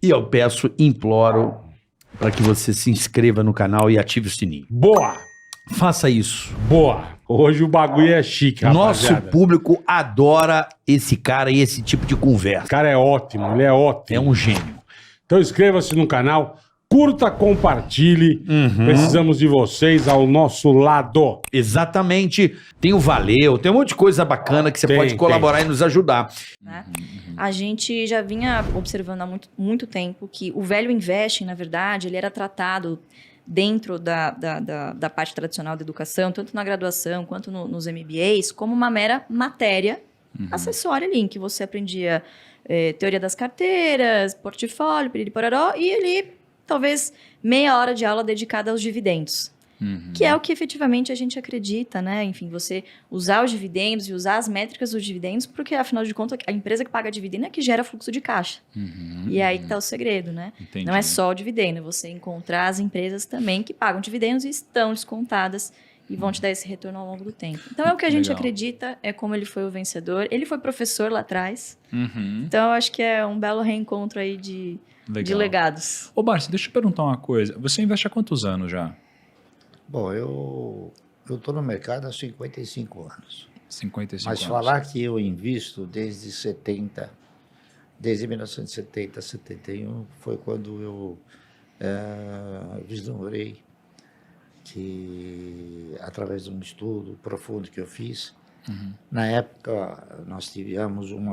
E eu peço, imploro, para que você se inscreva no canal e ative o sininho. Boa! Faça isso. Boa! Hoje o bagulho é chique, Nosso rapaziada. público adora esse cara e esse tipo de O conversa. cara é ótimo, ele é ótimo. É um gênio. Então inscreva-se no canal, curta, compartilhe. Precisamos de vocês ao nosso lado. Exatamente. Tem o Valeu, tem um monte de coisa bacana que você Tem, pode colaborar e nos ajudar. Né? A gente já vinha observando há muito tempo que o velho investing, na verdade, ele era tratado dentro da parte tradicional da educação, tanto na graduação quanto nos MBAs, como uma mera matéria acessória ali, em que você aprendia teoria das carteiras, portfólio, piriri-pororó, e ali talvez meia hora de aula dedicada aos dividendos. Que é o que efetivamente a gente acredita, né? Enfim, você usar os dividendos e usar as métricas dos dividendos, porque, afinal de contas, a empresa que paga dividendo é que gera fluxo de caixa. E aí que está o segredo, né? Entendi. Não é só o dividendo, é você encontrar as empresas também que pagam dividendos e estão descontadas e vão te dar esse retorno ao longo do tempo. Então, é o que a gente Legal. acredita, é como ele foi o vencedor. Ele foi professor lá atrás, Uhum. então eu acho que é um belo reencontro aí de legados. Ô, Barça, deixa eu perguntar uma coisa. Você investe há quantos anos já? Bom, eu estou no mercado há 55 anos. 55 Mas anos. falar que eu invisto desde 1970, 71, foi quando eu vislumbrei que, através de um estudo profundo que eu fiz, na época nós tivemos um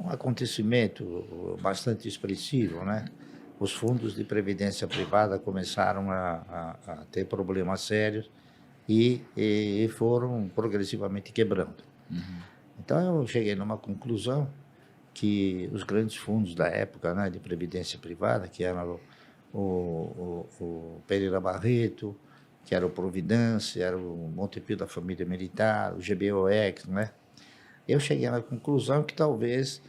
acontecimento bastante expressivo, né? Os fundos de previdência privada começaram a ter problemas sérios e foram progressivamente quebrando. Então, eu cheguei numa conclusão que os grandes fundos da época, né, de previdência privada, que eram o Pereira Barreto, que era o Providência, era o Montepio da Família Militar, o GBOX, né? Eu cheguei na conclusão que talvez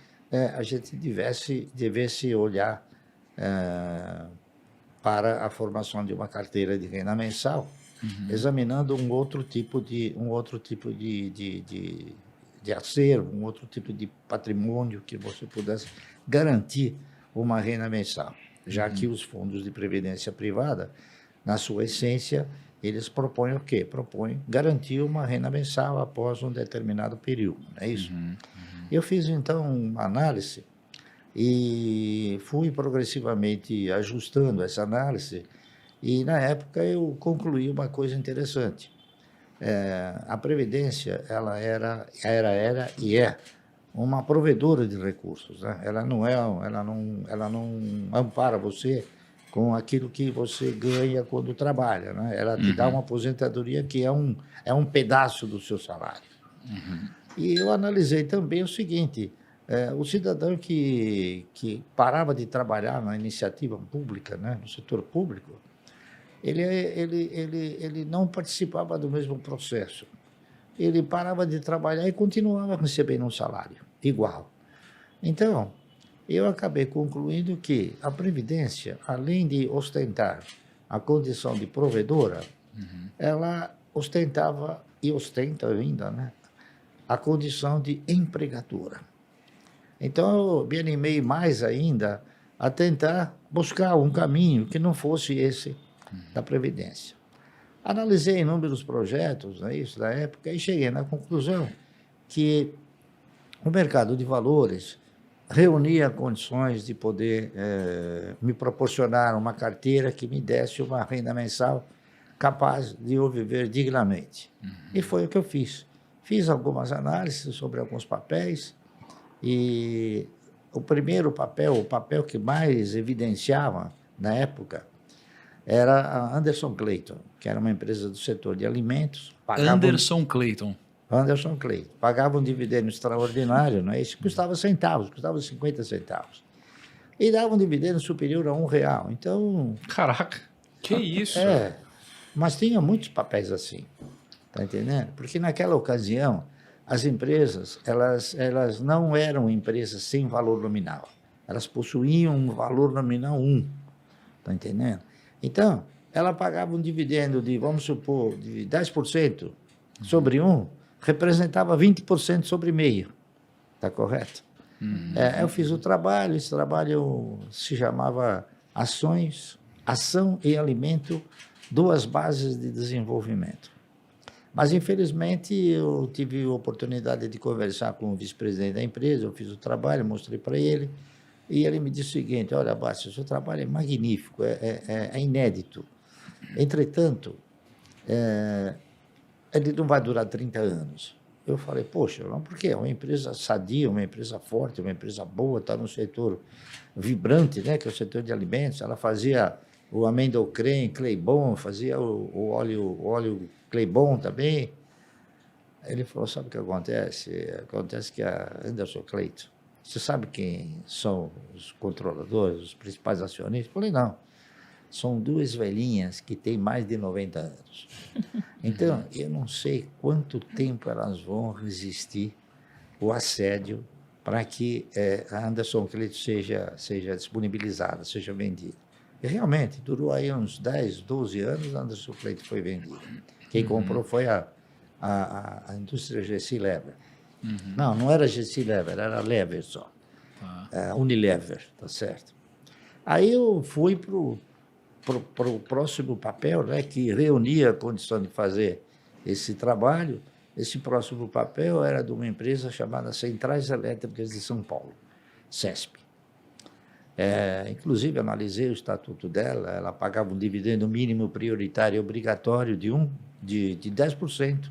a gente devesse olhar para a formação de uma carteira de renda mensal, examinando um outro tipo de acervo, um outro tipo de patrimônio que você pudesse garantir uma renda mensal, já que os fundos de previdência privada, na sua essência, eles propõem o quê? Propõem garantir uma renda mensal após um determinado período, não é isso? Eu fiz, então, uma análise e fui progressivamente ajustando essa análise e, na época, eu concluí uma coisa interessante. A Previdência, ela era e é uma provedora de recursos, né? Ela não ampara você com aquilo que você ganha quando trabalha, né? Ela te dá uma aposentadoria que é um pedaço do seu salário. E eu analisei também o seguinte: o cidadão que parava de trabalhar na iniciativa pública, né, no setor público, ele não participava do mesmo processo. Ele parava de trabalhar e continuava recebendo um salário igual. Então, eu acabei concluindo que a Previdência, além de ostentar a condição de provedora, ela ostentava e ostenta ainda, né, a condição de empregadora. Então, eu me animei mais ainda a tentar buscar um caminho que não fosse esse da Previdência. Analisei inúmeros projetos, né, isso, da época, e cheguei na conclusão que o mercado de valores reunia condições de poder me proporcionar uma carteira que me desse uma renda mensal capaz de eu viver dignamente. E foi o que eu fiz. Fiz algumas análises sobre alguns papéis, e o primeiro papel, o papel que mais evidenciava na época, era a Anderson Clayton, que era uma empresa do setor de alimentos. Anderson Clayton. Anderson Clayton. Pagava um dividendo extraordinário, não é isso? Custava centavos, custava 50 centavos. E dava um dividendo superior a R$1. Então... Caraca, que isso? Mas tinha muitos papéis assim, tá entendendo? Porque naquela ocasião, as empresas, elas não eram empresas sem valor nominal. Elas possuíam um valor nominal 1, tá entendendo? Então, ela pagava um dividendo de, vamos supor, de 10% sobre 1, representava 20% sobre meio, tá correto? Eu fiz o trabalho, esse trabalho se chamava Ação e Alimento, duas bases de desenvolvimento. Mas, infelizmente, eu tive a oportunidade de conversar com o vice-presidente da empresa, eu fiz o trabalho, mostrei para ele, e ele me disse o seguinte: olha, Bárcio, o seu trabalho é magnífico, é inédito. Entretanto, ele não vai durar 30 anos. Eu falei, poxa, não, por quê? É uma empresa sadia, uma empresa forte, uma empresa boa, está no setor vibrante, né, que é o setor de alimentos. Ela fazia o amendoim Claybon, fazia o óleo Claybon também. Ele falou, sabe o que acontece? Acontece que a Anderson Clayton, você sabe quem são os controladores, os principais acionistas? Eu falei, não. São duas velhinhas que têm mais de 90 anos. Então, eu não sei quanto tempo elas vão resistir o assédio para que a Anderson Clayton seja disponibilizada, seja vendida. E realmente, durou aí uns 10, 12 anos, a Anderson Clayton foi vendida. Quem comprou foi a indústria Gessi Lever. Não era Gessi Lever, era Lever só. Unilever, tá certo. Aí eu fui para o próximo papel, né, que reunia a condição de fazer esse trabalho. Esse próximo papel era de uma empresa chamada Centrais Elétricas de São Paulo, CESP. Inclusive, analisei o estatuto dela, ela pagava um dividendo mínimo prioritário obrigatório de 10%.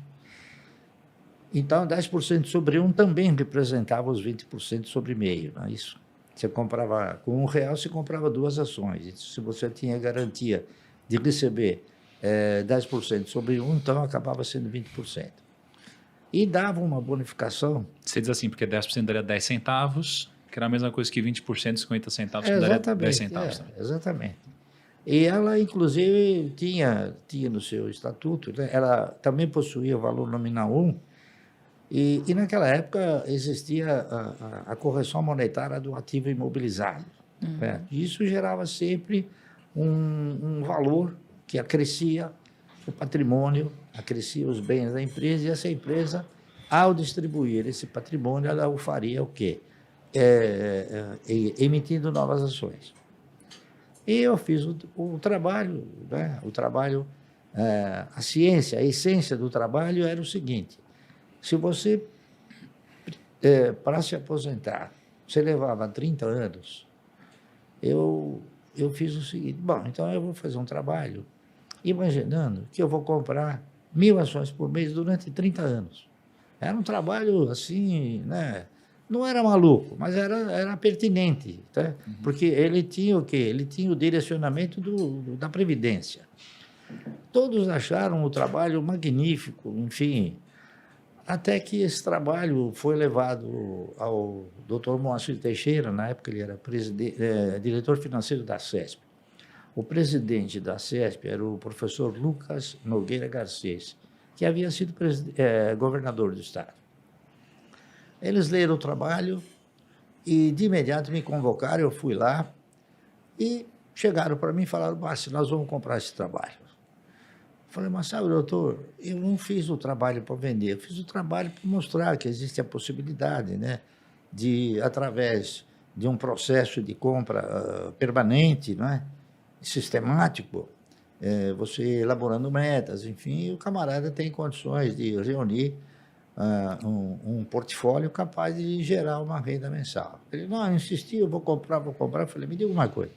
Então, 10% sobre 1 também representava os 20% sobre meio, não é isso? Você comprava, com R$1, você comprava 2 ações. E se você tinha garantia de receber 10% sobre 1, então acabava sendo 20%. E dava uma bonificação. Você diz assim, porque 10% daria 10 centavos, que era a mesma coisa que 20% de 50 centavos, que daria 10 centavos. Exatamente. E ela, inclusive, tinha no seu estatuto, né, ela também possuía o valor nominal 1, e naquela época existia a correção monetária do ativo imobilizado. Né? Isso gerava sempre um valor que acrescia o patrimônio, acrescia os bens da empresa, e essa empresa, ao distribuir esse patrimônio, ela o faria o quê? Emitindo novas ações. E eu fiz o trabalho, né? A ciência, a essência do trabalho era o seguinte: se você, para se aposentar, você levava 30 anos, eu fiz o seguinte: bom, então eu vou fazer um trabalho imaginando que eu vou comprar 1.000 ações por mês durante 30 anos. Era um trabalho assim, né? Não era maluco, mas era pertinente, tá? Porque ele tinha o quê? Ele tinha o direcionamento da Previdência. Todos acharam o trabalho magnífico, enfim, até que esse trabalho foi levado ao Dr. Moacir Teixeira, na época ele era diretor financeiro da CESP. O presidente da CESP era o professor Lucas Nogueira Garcês, que havia sido governador do estado. Eles leram o trabalho e, de imediato, me convocaram, eu fui lá e chegaram para mim e falaram: Bárcio, nós vamos comprar esse trabalho. Eu falei, mas sabe, doutor, eu não fiz o trabalho para vender, eu fiz o trabalho para mostrar que existe a possibilidade, né, de, através de um processo de compra permanente, não é, sistemático, você elaborando metas, enfim, o camarada tem condições de reunir um portfólio capaz de gerar uma renda mensal. Ele, não, eu insisti, eu vou comprar. Eu falei, me diga uma coisa.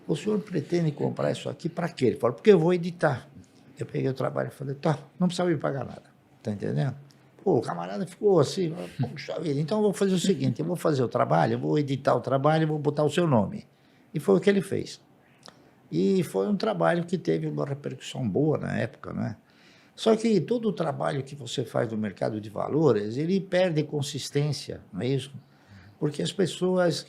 O senhor pretende comprar isso aqui para quê? Ele falou, porque eu vou editar. Eu peguei o trabalho e falei, tá, não precisa me pagar nada. Tá entendendo? Pô, o camarada ficou assim, puxa vida, então eu vou fazer o seguinte, eu vou fazer o trabalho, eu vou editar o trabalho, eu vou botar o seu nome. E foi o que ele fez. E foi um trabalho que teve uma repercussão boa na época, né? Só que todo o trabalho que você faz no mercado de valores, ele perde consistência, não é isso? Porque as pessoas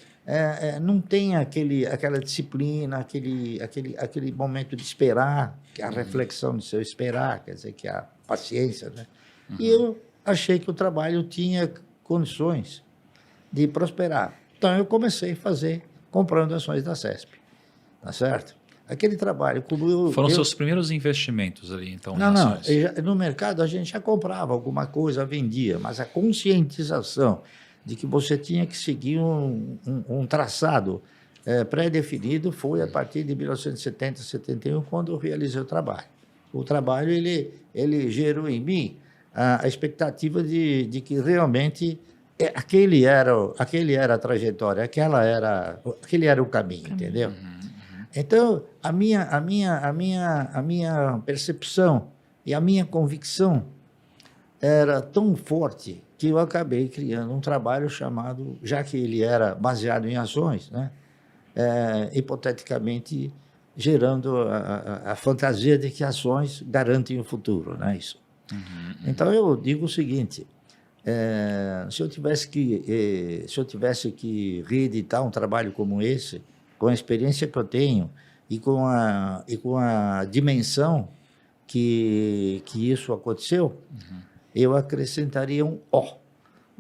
não têm aquela disciplina, aquele momento de esperar, que é a reflexão de seu esperar, quer dizer, que é a paciência, né? E eu achei que o trabalho tinha condições de prosperar. Então, eu comecei a fazer, comprando ações da CESP, tá certo? Aquele trabalho, como Foram seus primeiros investimentos ali, então? Não, no mercado a gente já comprava alguma coisa, vendia, mas a conscientização de que você tinha que seguir um traçado pré-definido, foi a partir de 1970, 71, quando eu realizei o trabalho. O trabalho, ele gerou em mim a expectativa de que realmente aquele era a trajetória, aquele era o caminho, entendeu? Então, a minha percepção e a minha convicção era tão forte que eu acabei criando um trabalho chamado, já que ele era baseado em ações, né? Hipoteticamente gerando a fantasia de que ações garantem o futuro, não é isso? Então eu digo o seguinte: se eu tivesse que reeditar um trabalho como esse, com a experiência que eu tenho e com a dimensão que isso aconteceu, eu acrescentaria um O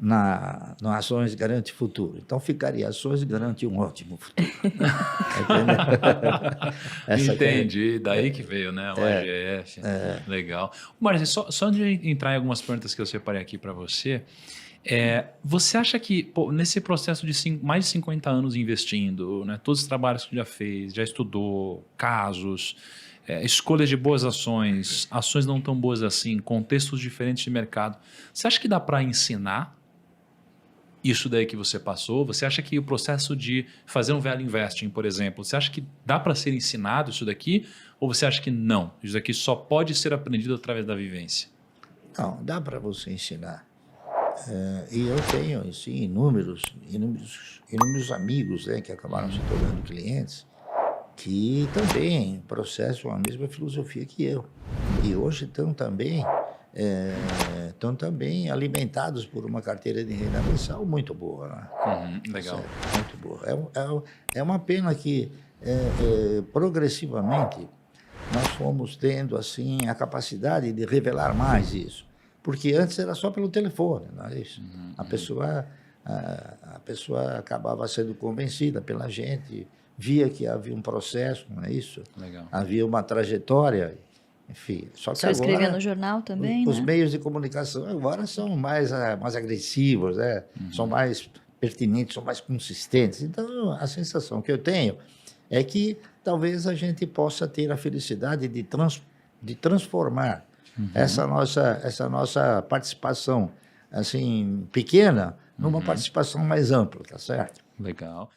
no Ações Garante Futuro. Então, ficaria Ações Garante um ótimo futuro. Entendi, daí que veio, né? O AGF. Legal. Marcelo, só antes de entrar em algumas perguntas que eu separei aqui para você, você acha que nesse processo de mais de 50 anos investindo, né, todos os trabalhos que já fez, já estudou, casos, escolhas de boas ações, ações não tão boas assim, contextos diferentes de mercado, você acha que dá para ensinar isso daí que você passou? Você acha que o processo de fazer um value investing, por exemplo, você acha que dá para ser ensinado isso daqui? Ou você acha que não? Isso daqui só pode ser aprendido através da vivência? Não, dá para você ensinar. E eu tenho, assim, inúmeros amigos, né, que acabaram se tornando clientes, que também processam a mesma filosofia que eu. E hoje estão também alimentados por uma carteira de renda mensal muito boa. Né? Legal. Muito boa. É uma pena que, progressivamente, nós fomos tendo assim, a capacidade de revelar mais isso. Porque antes era só pelo telefone, não é isso? A pessoa acabava sendo convencida pela gente, via que havia um processo, não é isso? Legal. Havia uma trajetória, enfim. Só que Você agora, escrevia no jornal também, os né? meios de comunicação agora são mais agressivos, né? São mais pertinentes, são mais consistentes. Então, a sensação que eu tenho é que talvez a gente possa ter a felicidade de transformar essa nossa participação assim pequena numa participação mais ampla, tá certo? Legal.